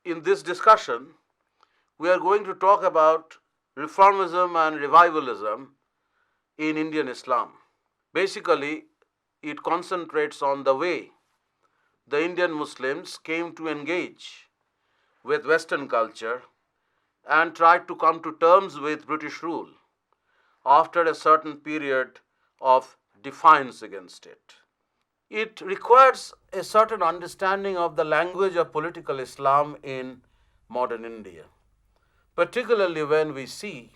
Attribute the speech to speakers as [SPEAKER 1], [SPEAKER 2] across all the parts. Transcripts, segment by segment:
[SPEAKER 1] In this discussion, we are going to talk about reformism and revivalism in Indian Islam. Basically, it concentrates on the way the Indian Muslims came to engage with Western culture and tried to come to terms with British rule after a certain period of defiance against it. It requires a certain understanding of the language of political Islam in modern India, particularly when we see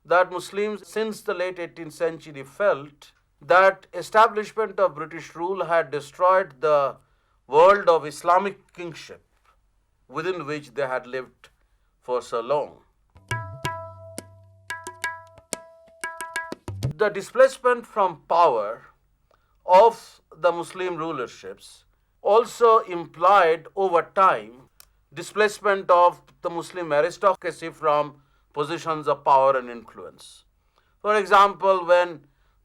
[SPEAKER 1] that Muslims since the late 18th century felt that establishment of British rule had destroyed the world of Islamic kingship within which they had lived for so long. The displacement from power of the Muslim rulerships also implied over time displacement of the Muslim aristocracy from positions of power and influence. For example, when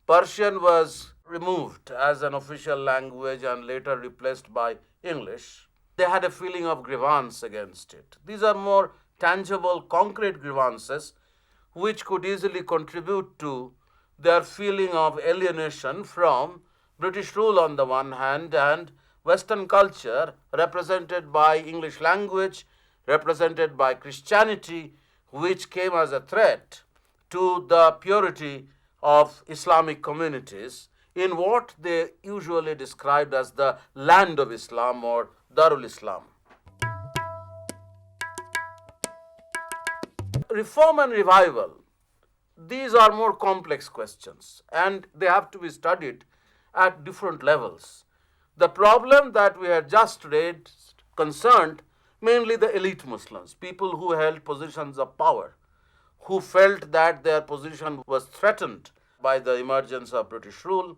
[SPEAKER 1] Persian was removed as an official language and later replaced by English, they had a feeling of grievance against it. These are more tangible, concrete grievances which could easily contribute to their feeling of alienation from British rule on the one hand and Western culture represented by English language, represented by Christianity, which came as a threat to the purity of Islamic communities in what they usually described as the land of Islam or Darul Islam. Reform and revival, these are more complex questions and they have to be studied at different levels. The problem that we had just read concerned mainly the elite Muslims, people who held positions of power, who felt that their position was threatened by the emergence of British rule.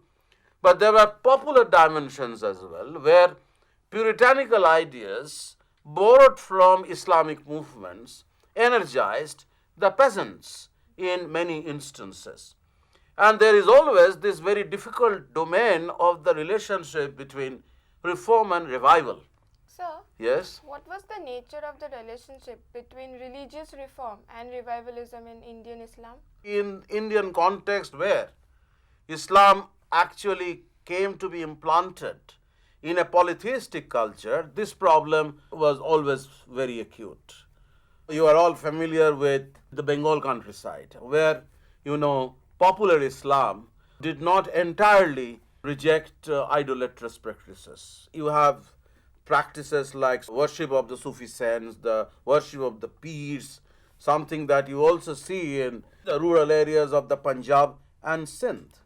[SPEAKER 1] But there were popular dimensions as well, where puritanical ideas borrowed from Islamic movements energized the peasants in many instances. And there is always this very difficult domain of the relationship between reform and revival.
[SPEAKER 2] Sir,
[SPEAKER 1] Yes?
[SPEAKER 2] what was the nature of the relationship between religious reform and revivalism in Indian Islam?
[SPEAKER 1] In Indian context where Islam actually came to be implanted in a polytheistic culture, this problem was always very acute. You are all familiar with the Bengal countryside where, popular Islam did not entirely reject idolatrous practices. You have practices like worship of the Sufi saints, the worship of the peers, something that you also see in the rural areas of the Punjab and Sindh.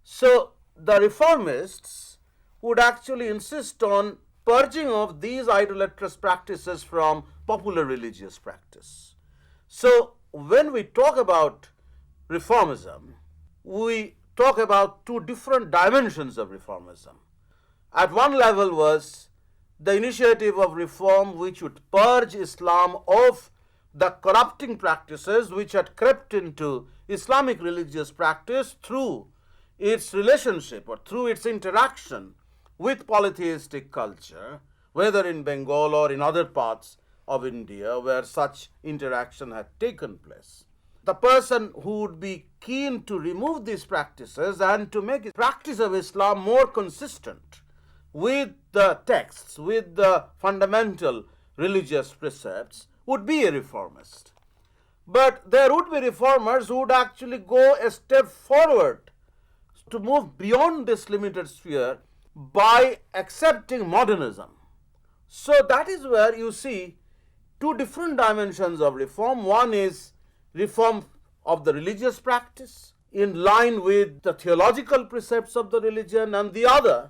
[SPEAKER 1] So the reformists would actually insist on purging of these idolatrous practices from popular religious practice. So when we talk about reformism, we talk about two different dimensions of reformism. At one level was the initiative of reform which would purge Islam of the corrupting practices which had crept into Islamic religious practice through its relationship or through its interaction with polytheistic culture, whether in Bengal or in other parts of India where such interaction had taken place. The person who would be keen to remove these practices and to make the practice of Islam more consistent with the texts, with the fundamental religious precepts, would be a reformist. But there would be reformers who would actually go a step forward to move beyond this limited sphere by accepting modernism. So that is where you see two different dimensions of reform. One is reform of the religious practice in line with the theological precepts of the religion, and the other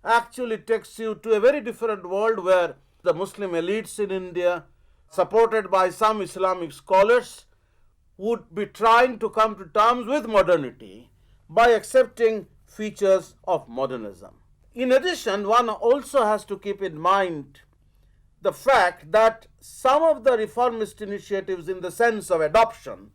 [SPEAKER 1] actually takes you to a very different world where the Muslim elites in India, supported by some Islamic scholars, would be trying to come to terms with modernity by accepting features of modernism. In addition, one also has to keep in mind the fact that some of the reformist initiatives in the sense of adoption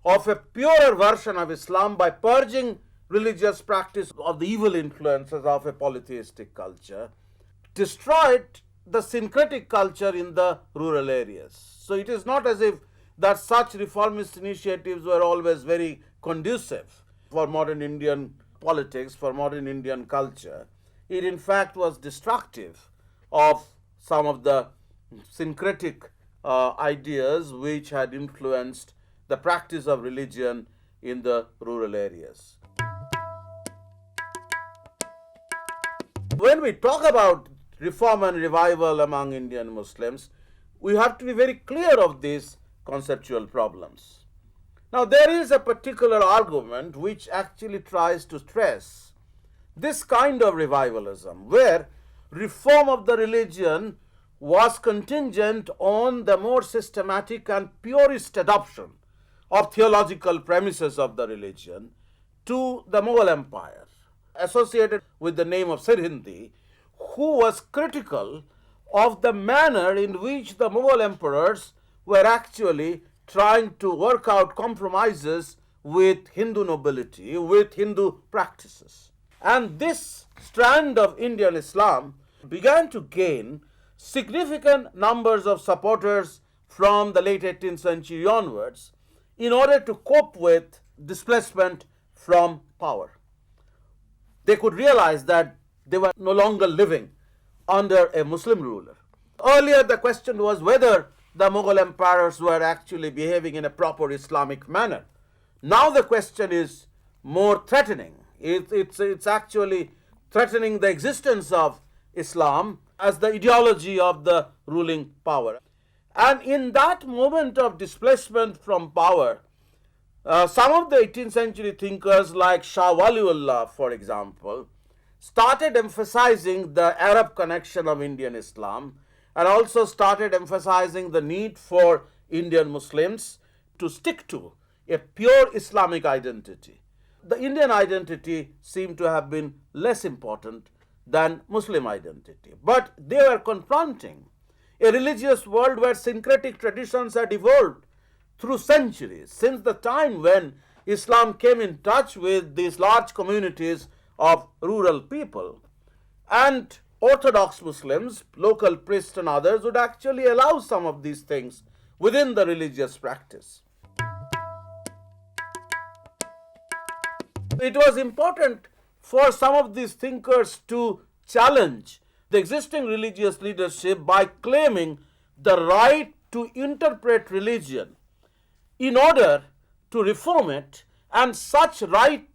[SPEAKER 1] of a purer version of Islam by purging religious practice of the evil influences of a polytheistic culture destroyed the syncretic culture in the rural areas. So it is not as if that such reformist initiatives were always very conducive for modern Indian politics, for modern Indian culture. It in fact was destructive of some of the syncretic ideas which had influenced the practice of religion in the rural areas. When we talk about reform and revival among Indian Muslims, we have to be very clear of these conceptual problems. Now, there is a particular argument which actually tries to stress this kind of revivalism, where reform of the religion was contingent on the more systematic and purist adoption of theological premises of the religion to the Mughal Empire, associated with the name of Sirhindi, who was critical of the manner in which the Mughal emperors were actually trying to work out compromises with Hindu nobility, with Hindu practices. And this strand of Indian Islam began to gain significant numbers of supporters from the late 18th century onwards in order to cope with displacement from power. They could realize that they were no longer living under a Muslim ruler. Earlier, the question was whether the Mughal emperors were actually behaving in a proper Islamic manner. Now the question is more threatening. It's actually threatening the existence of Islam as the ideology of the ruling power. And in that moment of displacement from power, some of the 18th century thinkers like Shah Waliullah, for example, started emphasizing the Arab connection of Indian Islam and also started emphasizing the need for Indian Muslims to stick to a pure Islamic identity. The Indian identity seemed to have been less important than Muslim identity. But they were confronting a religious world where syncretic traditions had evolved through centuries, since the time when Islam came in touch with these large communities of rural people. And Orthodox Muslims, local priests and others, would actually allow some of these things within the religious practice. It was important for some of these thinkers to challenge the existing religious leadership by claiming the right to interpret religion in order to reform it, and such right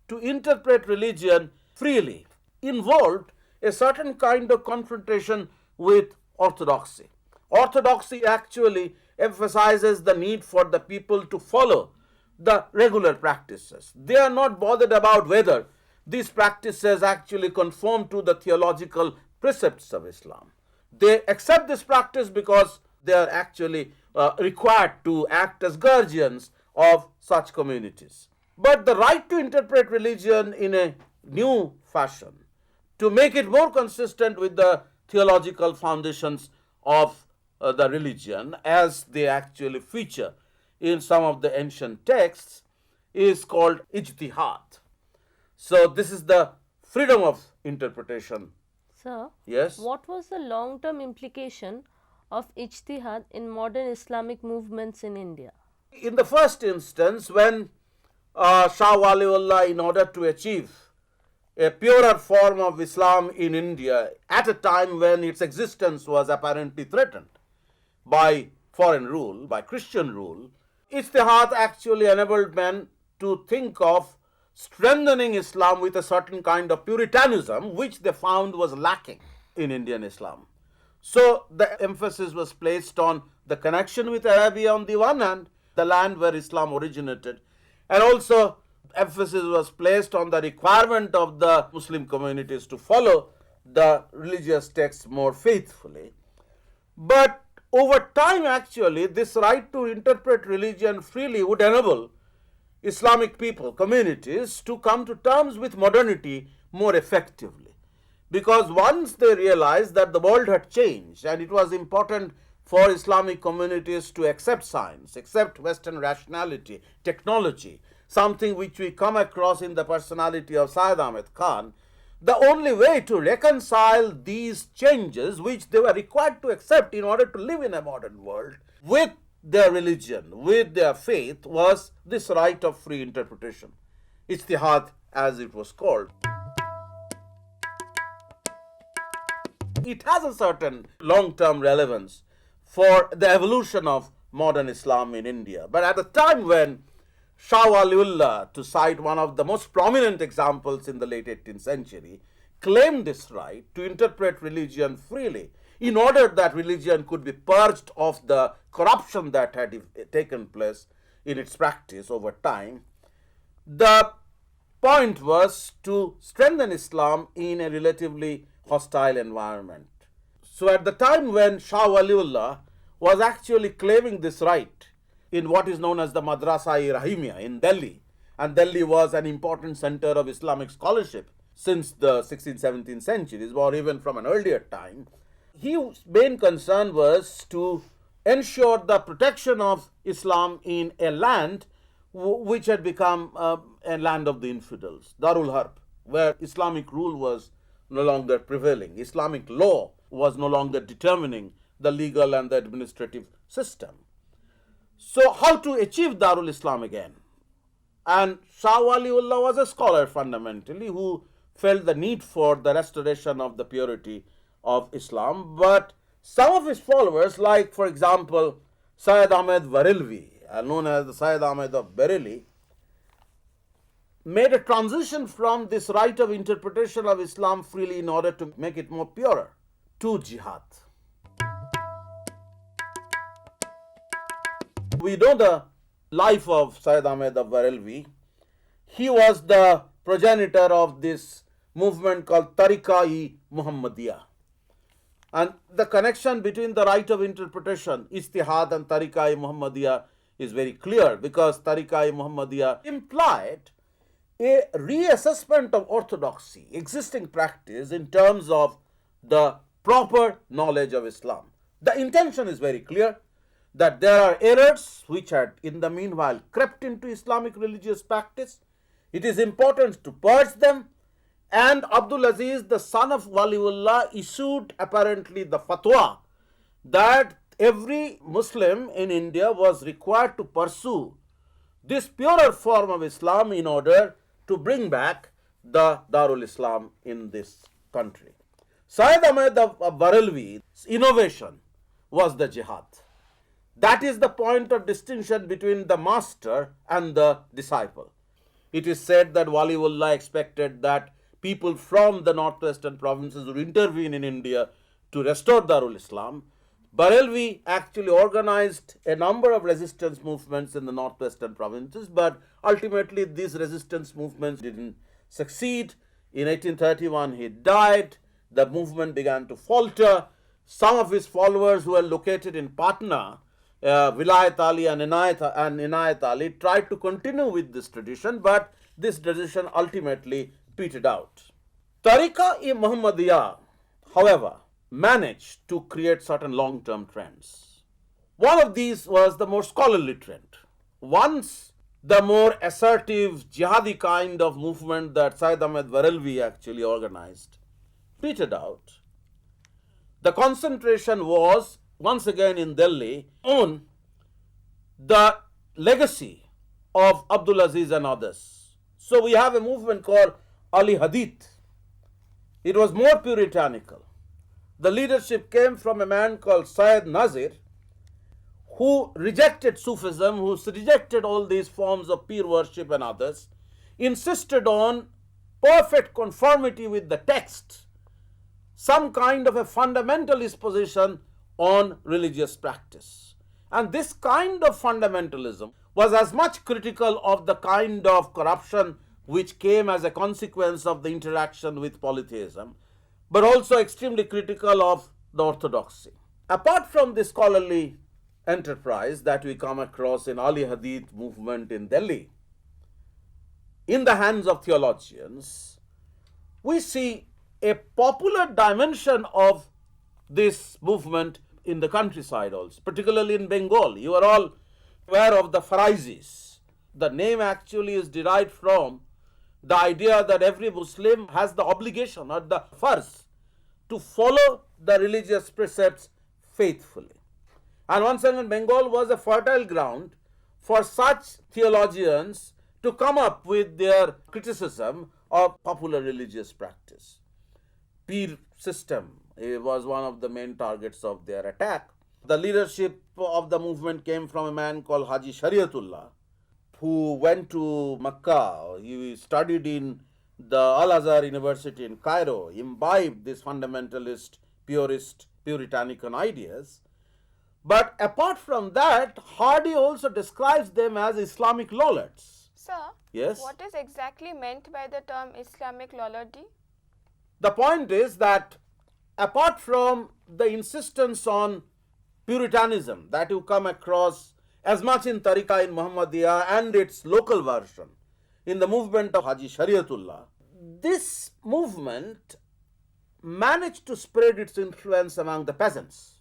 [SPEAKER 1] to interpret religion freely involved a certain kind of confrontation with orthodoxy. Orthodoxy actually emphasizes the need for the people to follow the regular practices. They are not bothered about whether these practices actually conform to the theological precepts of Islam. They accept this practice because they are actually required to act as guardians of such communities. But the right to interpret religion in a new fashion, to make it more consistent with the theological foundations of the religion as they actually feature in some of the ancient texts, is called ijtihad. So this is the freedom of interpretation.
[SPEAKER 3] Sir,
[SPEAKER 1] Yes?
[SPEAKER 3] what was the long-term implication of ijtihad in modern Islamic movements in India?
[SPEAKER 1] In the first instance, when Shah Waliullah, in order to achieve a purer form of Islam in India at a time when its existence was apparently threatened by foreign rule, by Christian rule, ijtihad actually enabled men to think of strengthening Islam with a certain kind of puritanism which they found was lacking in Indian Islam. So the emphasis was placed on the connection with Arabia on the one hand, the land where Islam originated, and also emphasis was placed on the requirement of the Muslim communities to follow the religious texts more faithfully. But over time, actually, this right to interpret religion freely would enable Islamic people, communities, to come to terms with modernity more effectively. Because once they realized that the world had changed and it was important for Islamic communities to accept science, accept Western rationality, technology, something which we come across in the personality of Syed Ahmed Khan, the only way to reconcile these changes, which they were required to accept in order to live in a modern world, with their religion, with their faith, was this right of free interpretation, ijtihad as it was called. It has a certain long-term relevance for the evolution of modern Islam in India. But at the time when Shah Waliullah, to cite one of the most prominent examples in the late 18th century, claimed this right to interpret religion freely in order that religion could be purged of the corruption that had taken place in its practice over time, the point was to strengthen Islam in a relatively hostile environment. So at the time when Shah Waliullah was actually claiming this right in what is known as the Madrasa-e-Rahimiyya in Delhi, and Delhi was an important center of Islamic scholarship since the 16th, 17th centuries, or even from an earlier time, his main concern was to ensure the protection of Islam in a land which had become a land of the infidels, Darul Harb, where Islamic rule was no longer prevailing. Islamic law was no longer determining the legal and the administrative system. So how to achieve Darul Islam again? And Shah Waliullah was a scholar fundamentally who felt the need for the restoration of the purity of Islam. But some of his followers, like for example Syed Ahmed Khan, known as the Syed Ahmed of Bareilly, made a transition from this right of interpretation of Islam freely in order to make it more purer to jihad. We know the life of Syed Ahmed of Bareilly. He was the progenitor of this movement called Tariqa-e-Muhammadiyya. And the connection between the right of interpretation, ijtihad, and Tariqa-e-Muhammadiyya is very clear, because Tariqa-e-Muhammadiyya implied a reassessment of orthodoxy, existing practice, in terms of the proper knowledge of Islam. The intention is very clear, that there are errors which had in the meanwhile crept into Islamic religious practice. It is important to purge them, and Abdul Aziz, the son of Waliullah, issued apparently the fatwa that every Muslim in India was required to pursue this purer form of Islam in order to bring back the Darul Islam in this country. Syed Ahmed of Bareilly's innovation was the jihad. That is the point of distinction between the master and the disciple. It is said that Waliullah expected that people from the northwestern provinces would intervene in India to restore Darul Islam. Bareilly actually organized a number of resistance movements in the northwestern provinces, but ultimately these resistance movements didn't succeed. In 1831 he died. The movement began to falter. Some of his followers who were located in Patna, Vilayat Ali and Inayat Ali, tried to continue with this tradition, but this tradition ultimately petered out. Tariqa-e-Muhammadiyya, however, managed to create certain long-term trends. One of these was the more scholarly trend. Once the more assertive jihadi kind of movement that Syed Ahmed Bareilly actually organized petered out, the concentration was once again in Delhi on the legacy of Abdul Aziz and others. So we have a movement called Ali Hadith. It was more puritanical. The leadership came from a man called Syed Nazir, who rejected Sufism, who rejected all these forms of peer worship and others, insisted on perfect conformity with the text, some kind of a fundamentalist position on religious practice. And this kind of fundamentalism was as much critical of the kind of corruption which came as a consequence of the interaction with polytheism, but also extremely critical of the orthodoxy. Apart from this scholarly enterprise that we come across in Ali Hadith movement in Delhi, in the hands of theologians, we see a popular dimension of this movement in the countryside also, particularly in Bengal. You are all aware of the Farizis. The name actually is derived from the idea that every Muslim has the obligation or the farz to follow the religious precepts faithfully. And once again, Bengal was a fertile ground for such theologians to come up with their criticism of popular religious practice. Peer system was one of the main targets of their attack. The leadership of the movement came from a man called Haji Shariatullah, who went to Makkah. He studied in the Al-Azhar University in Cairo, imbibed these fundamentalist, purist, puritanical ideas. But apart from that, Hardy also describes them as Islamic lollards.
[SPEAKER 2] Sir,
[SPEAKER 1] Yes?
[SPEAKER 2] what is exactly meant by the term Islamic lollardy?
[SPEAKER 1] The point is that apart from the insistence on Puritanism that you come across as much in Tariqa in Muhammadiyah and its local version in the movement of Haji Shariatullah, this movement managed to spread its influence among the peasants.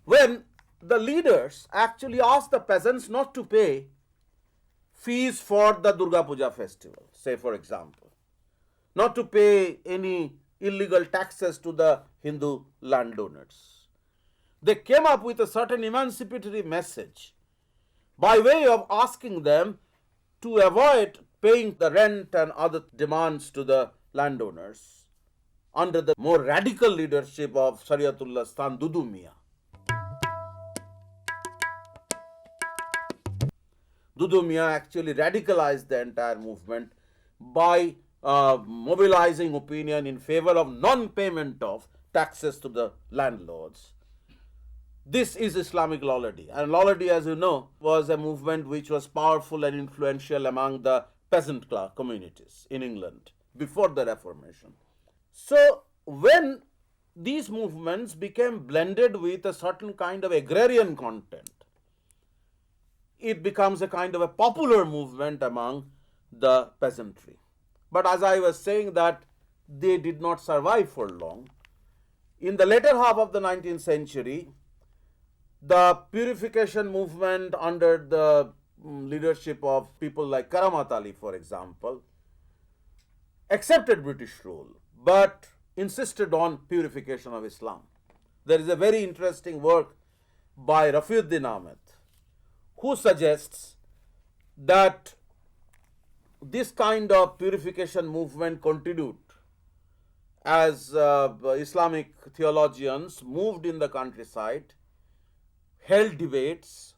[SPEAKER 1] When the leaders actually asked the peasants not to pay fees for the Durga Puja festival, say for example, not to pay any illegal taxes to the Hindu landowners. They came up with a certain emancipatory message by way of asking them to avoid paying the rent and other demands to the landowners under the more radical leadership of Shariatullah's son Dudu Miah. Dudu Miah actually radicalized the entire movement by mobilizing opinion in favor of non-payment of taxes to the landlords. This is Islamic lollardy, and lollardy, as you know, was a movement which was powerful and influential among the peasant class communities in England before the Reformation. So when these movements became blended with a certain kind of agrarian content, it becomes a kind of a popular movement among the peasantry. But as I was saying, that they did not survive for long. In the later half of the 19th century, the purification movement under the leadership of people like Karamat Ali, for example, accepted British rule but insisted on purification of Islam. There is a very interesting work by Rafiuddin Ahmed, who suggests that this kind of purification movement continued as Islamic theologians moved in the countryside, held debates,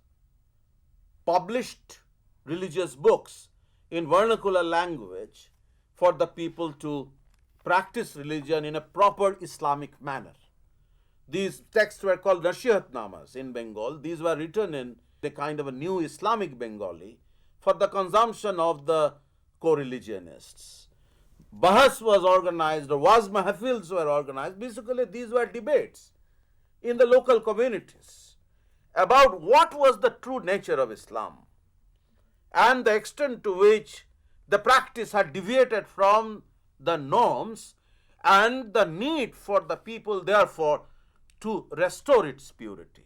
[SPEAKER 1] published religious books in vernacular language for the people to practice religion in a proper Islamic manner. These texts were called Nasihatnamas in Bengal. These were written in a kind of a new Islamic Bengali for the consumption of the co-religionists. Bahas was organized, or waz mahfils were organized. Basically, these were debates in the local communities about what was the true nature of Islam and the extent to which the practice had deviated from the norms and the need for the people, therefore, to restore its purity.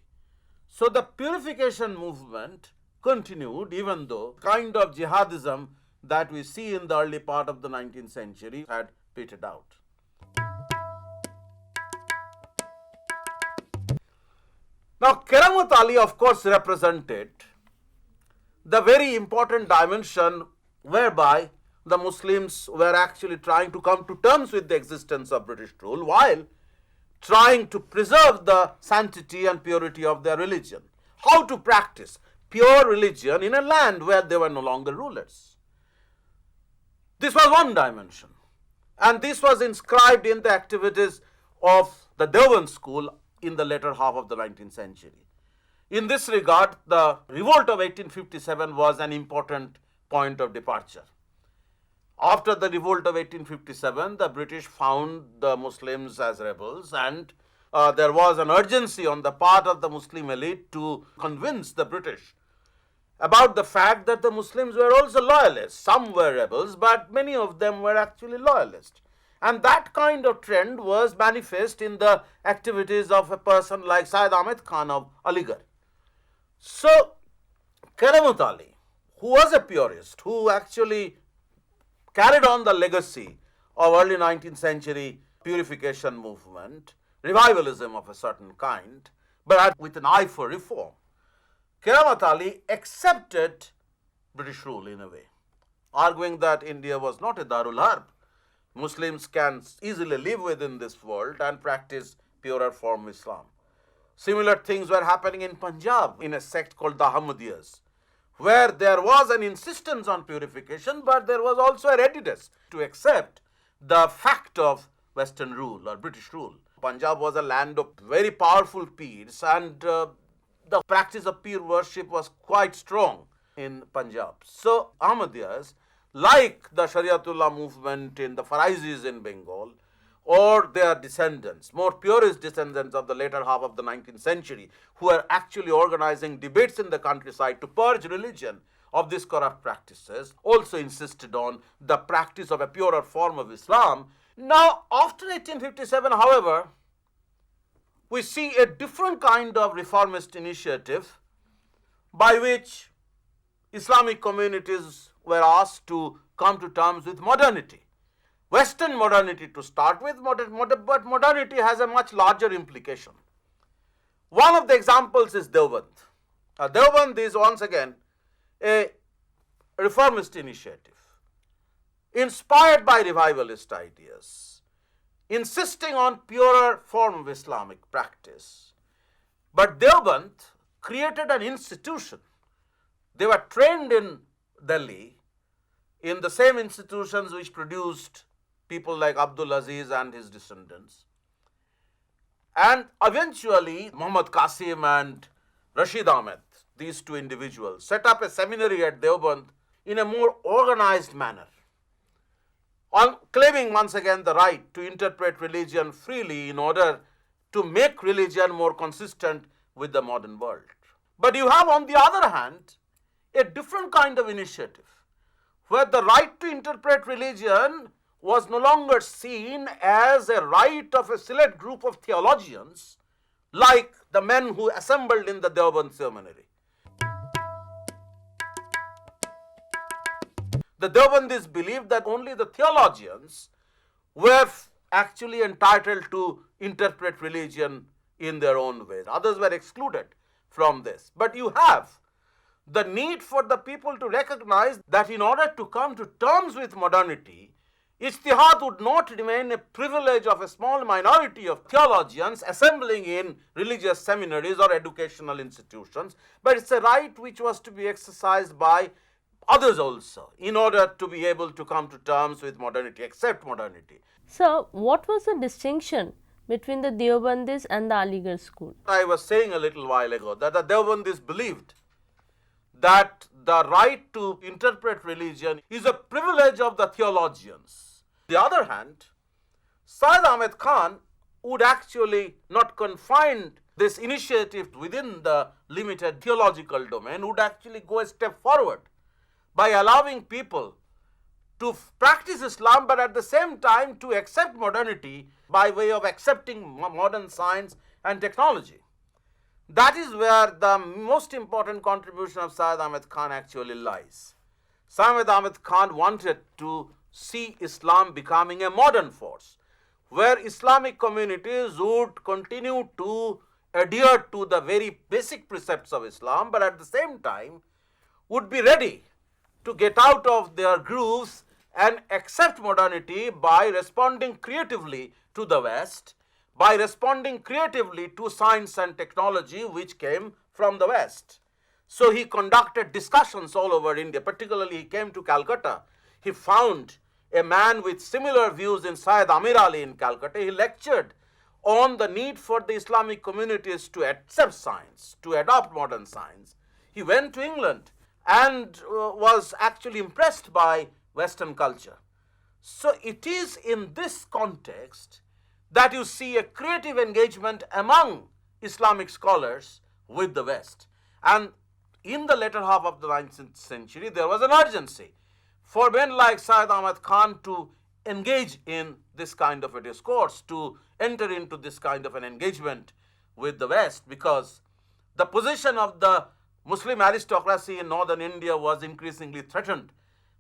[SPEAKER 1] So the purification movement continued, even though kind of jihadism that we see in the early part of the 19th century had petered out. Now, Karamat Ali, of course, represented the very important dimension whereby the Muslims were actually trying to come to terms with the existence of British rule while trying to preserve the sanctity and purity of their religion. How to practice pure religion in a land where they were no longer rulers. This was one dimension, and this was inscribed in the activities of the Deoband school in the later half of the 19th century. In this regard, the revolt of 1857 was an important point of departure. After the revolt of 1857, the British found the Muslims as rebels, and there was an urgency on the part of the Muslim elite to convince the British about the fact that the Muslims were also loyalists. Some were rebels, but many of them were actually loyalists. And that kind of trend was manifest in the activities of a person like Syed Ahmed Khan of Aligarh. So, Karamat Ali, who was a purist, who actually carried on the legacy of early 19th century purification movement, revivalism of a certain kind, but with an eye for reform. Keramat Ali accepted British rule in a way, arguing that India was not a Darul Harb. Muslims can easily live within this world and practice purer form Islam. Similar things were happening in Punjab in a sect called the Ahmadiyas, where there was an insistence on purification, but there was also a readiness to accept the fact of Western rule or British rule. Punjab was a land of very powerful peers, and the practice of peer worship was quite strong in Punjab. So Ahmadiyas, like the Shariatullah movement in the Farizis in Bengal, or their descendants, more purist descendants of the later half of the 19th century, who are actually organizing debates in the countryside to purge religion of these corrupt practices, also insisted on the practice of a purer form of Islam. Now, after 1857, however, we see a different kind of reformist initiative by which Islamic communities were asked to come to terms with modernity. Western modernity to start with, but modernity has a much larger implication. One of the examples is Deoband. Deoband is once again a reformist initiative, inspired by revivalist ideas, insisting on purer form of Islamic practice. But Deoband created an institution. They were trained in Delhi in the same institutions which produced people like Abdul Aziz and his descendants. And eventually, Muhammad Qasim and Rashid Ahmed, these two individuals, set up a seminary at Deoband in a more organized manner, on claiming once again the right to interpret religion freely in order to make religion more consistent with the modern world. But you have, on the other hand, a different kind of initiative, where the right to interpret religion was no longer seen as a right of a select group of theologians, like the men who assembled in the Deoband seminary. The Deobandis believed that only the theologians were actually entitled to interpret religion in their own way. Others were excluded from this. But you have the need for the people to recognize that in order to come to terms with modernity, Ijtihad would not remain a privilege of a small minority of theologians assembling in religious seminaries or educational institutions, but it's a right which was to be exercised by others also in order to be able to come to terms with modernity, accept modernity.
[SPEAKER 3] So, what was the distinction between the Deobandis and the Aligarh school?
[SPEAKER 1] I was saying a little while ago that the Deobandis believed that the right to interpret religion is a privilege of the theologians. On the other hand, Syed Ahmed Khan would actually not confine this initiative within the limited theological domain, would actually go a step forward by allowing people to practice Islam, but at the same time to accept modernity by way of accepting modern science and technology. That is where the most important contribution of Syed Ahmed Khan actually lies. Syed Ahmed Khan wanted to see Islam becoming a modern force, where Islamic communities would continue to adhere to the very basic precepts of Islam, but at the same time would be ready to get out of their grooves and accept modernity by responding creatively to the West, by responding creatively to science and technology which came from the West. So he conducted discussions all over India, particularly he came to Calcutta. He found a man with similar views in Syed Amir Ali in Calcutta. He lectured on the need for the Islamic communities to accept science, to adopt modern science. He went to England and was actually impressed by Western culture. So it is in this context that you see a creative engagement among Islamic scholars with the West. And in the later half of the 19th century, there was an urgency for men like Syed Ahmed Khan to engage in this kind of a discourse, to enter into this kind of an engagement with the West, because the position of the Muslim aristocracy in northern India was increasingly threatened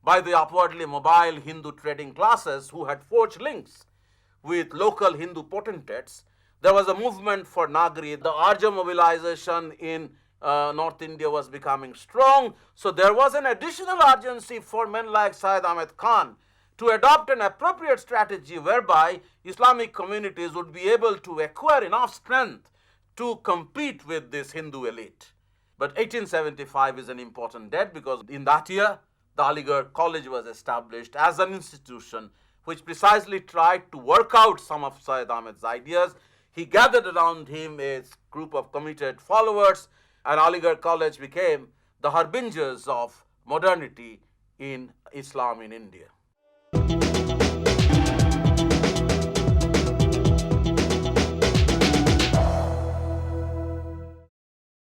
[SPEAKER 1] by the upwardly mobile Hindu trading classes who had forged links with local Hindu potentates. There was a movement for Nagari. The Arya mobilization in North India was becoming strong. So there was an additional urgency for men like Syed Ahmed Khan to adopt an appropriate strategy whereby Islamic communities would be able to acquire enough strength to compete with this Hindu elite. But 1875 is an important date because in that year, the Aligarh College was established as an institution which precisely tried to work out some of Syed Ahmed's ideas. He gathered around him a group of committed followers, and Aligarh College became the harbingers of modernity in Islam in India.